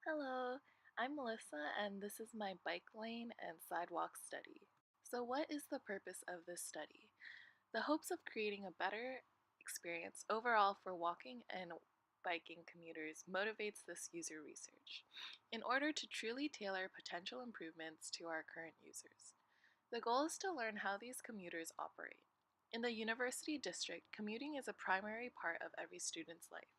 Hello, I'm Melissa, and this is my bike lane and sidewalk study. So, what is the purpose of this study? The hopes of creating a better experience overall for walking and biking commuters motivates this user research in order to truly tailor potential improvements to our current users. The goal is to learn how these commuters operate. In the university district, commuting is a primary part of every student's life.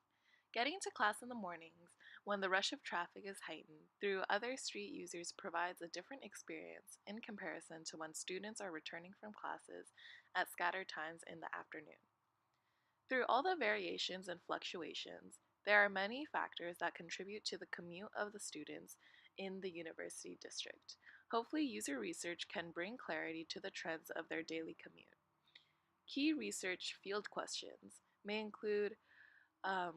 Getting to class in the mornings, when the rush of traffic is heightened through other street users, provides a different experience in comparison to when students are returning from classes at scattered times in the afternoon. Through all the variations and fluctuations, there are many factors that contribute to the commute of the students in the university district. Hopefully, user research can bring clarity to the trends of their daily commute. Key research field questions may include um,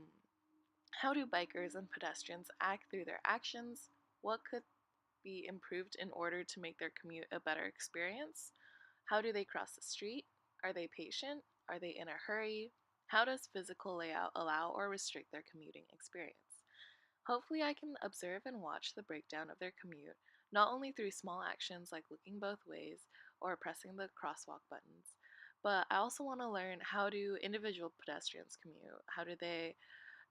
how do bikers and pedestrians act through their actions? What could be improved in order to make their commute a better experience? How do they cross the street? Are they patient? Are they in a hurry? How does physical layout allow or restrict their commuting experience? Hopefully, I can observe and watch the breakdown of their commute, not only through small actions like looking both ways or pressing the crosswalk buttons, but I also want to learn how do individual pedestrians commute? How do they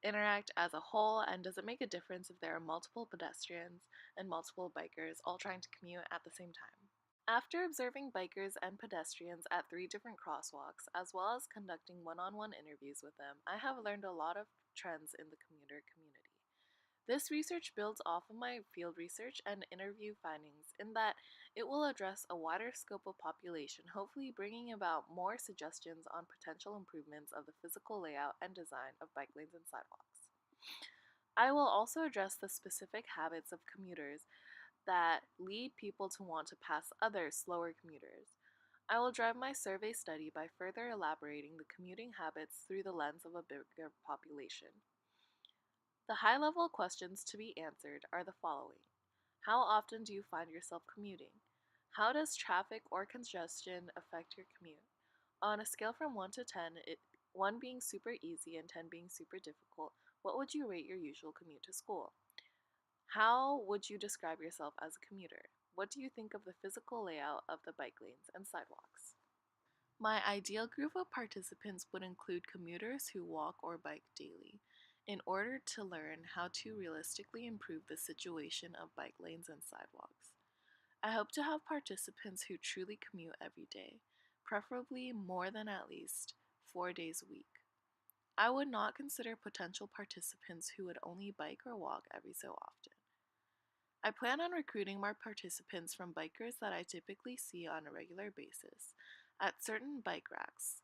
interact as a whole, and does it make a difference if there are multiple pedestrians and multiple bikers all trying to commute at the same time? After observing bikers and pedestrians at 3 different crosswalks, as well as conducting one-on-one interviews with them, I have learned a lot of trends in the commuter community. This research builds off of my field research and interview findings in that it will address a wider scope of population, hopefully bringing about more suggestions on potential improvements of the physical layout and design of bike lanes and sidewalks. I will also address the specific habits of commuters that lead people to want to pass other slower commuters. I will drive my survey study by further elaborating the commuting habits through the lens of a bigger population. The high-level questions to be answered are the following. How often do you find yourself commuting? How does traffic or congestion affect your commute? On a scale from 1 to 10, 1 being super easy and 10 being super difficult, what would you rate your usual commute to school? How would you describe yourself as a commuter? What do you think of the physical layout of the bike lanes and sidewalks? My ideal group of participants would include commuters who walk or bike daily, in order to learn how to realistically improve the situation of bike lanes and sidewalks. I hope to have participants who truly commute every day, preferably more than at least 4 days a week. I would not consider potential participants who would only bike or walk every so often. I plan on recruiting more participants from bikers that I typically see on a regular basis at certain bike racks,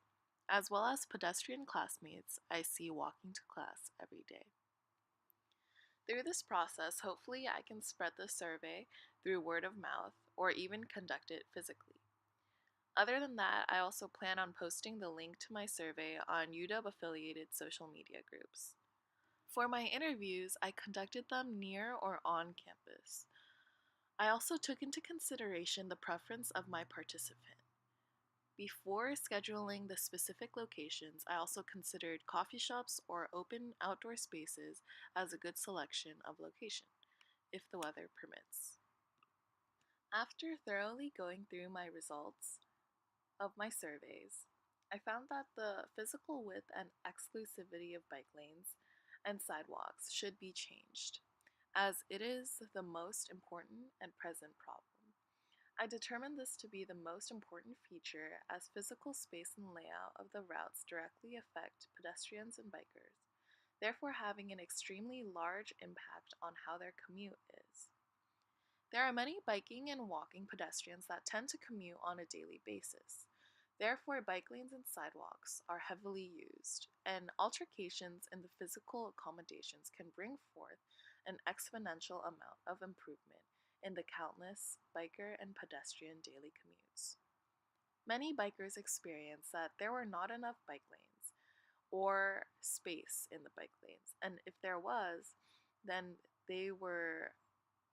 as well as pedestrian classmates I see walking to class every day. Through this process, hopefully I can spread the survey through word of mouth or even conduct it physically. Other than that, I also plan on posting the link to my survey on UW affiliated social media groups. For my interviews, I conducted them near or on campus. I also took into consideration the preference of my participant. Before scheduling the specific locations, I also considered coffee shops or open outdoor spaces as a good selection of location, if the weather permits. After thoroughly going through my results of my surveys, I found that the physical width and exclusivity of bike lanes and sidewalks should be changed, as it is the most important and present problem. I determined this to be the most important feature as physical space and layout of the routes directly affect pedestrians and bikers, therefore having an extremely large impact on how their commute is. There are many biking and walking pedestrians that tend to commute on a daily basis. Therefore, bike lanes and sidewalks are heavily used, and alterations in the physical accommodations can bring forth an exponential amount of improvement in the countless biker and pedestrian daily commutes. Many bikers experience that there were not enough bike lanes or space in the bike lanes, and if there was, then they were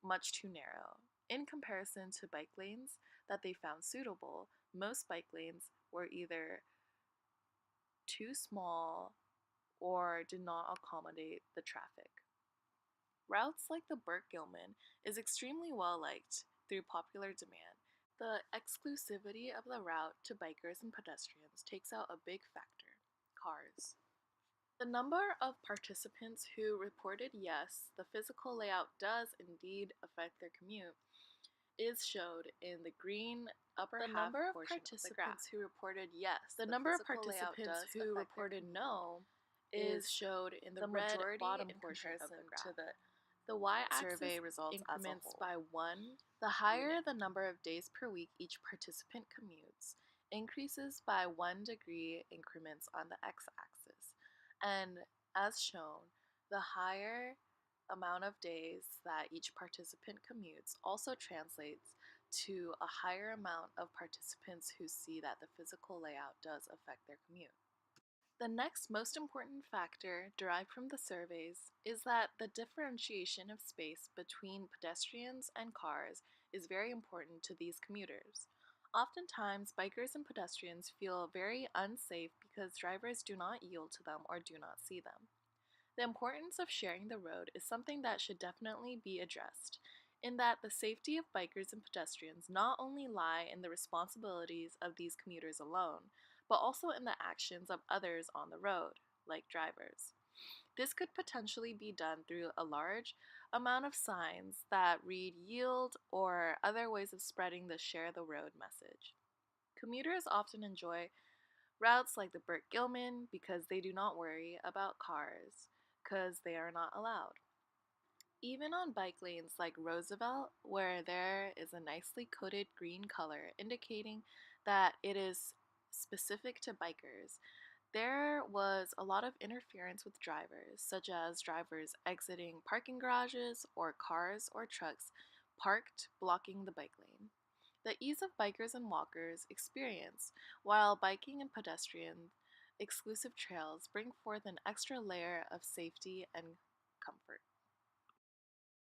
much too narrow. In comparison to bike lanes that they found suitable, most bike lanes were either too small or did not accommodate the traffic. Routes like the Burke-Gilman is extremely well liked through popular demand. The exclusivity of the route to bikers and pedestrians takes out a big factor: cars. The number of participants who reported yes, the physical layout does indeed affect their commute, is showed in the green upper The half number of portion of the graph. participants who reported yes, The number of participants who reported no is showed in the red majority bottom in portion of the comparison graph. to The y-axis survey results as a increments whole. by 1. The higher the number of days per week each participant commutes, increases by 1 degree increments on the x-axis. And as shown, the higher amount of days that each participant commutes also translates to a higher amount of participants who see that the physical layout does affect their commute. The next most important factor derived from the surveys is that the differentiation of space between pedestrians and cars is very important to these commuters. Oftentimes, bikers and pedestrians feel very unsafe because drivers do not yield to them or do not see them. The importance of sharing the road is something that should definitely be addressed, in that the safety of bikers and pedestrians not only lie in the responsibilities of these commuters alone, but also in the actions of others on the road, like drivers. This could potentially be done through a large amount of signs that read yield or other ways of spreading the share the road message. Commuters often enjoy routes like the Burke-Gilman because they do not worry about cars, because they are not allowed. Even on bike lanes like Roosevelt, where there is a nicely coded green color indicating that it is specific to bikers, there was a lot of interference with drivers, such as drivers exiting parking garages or cars or trucks parked blocking the bike lane. The ease of bikers and walkers experience while biking and pedestrian exclusive trails bring forth an extra layer of safety and comfort.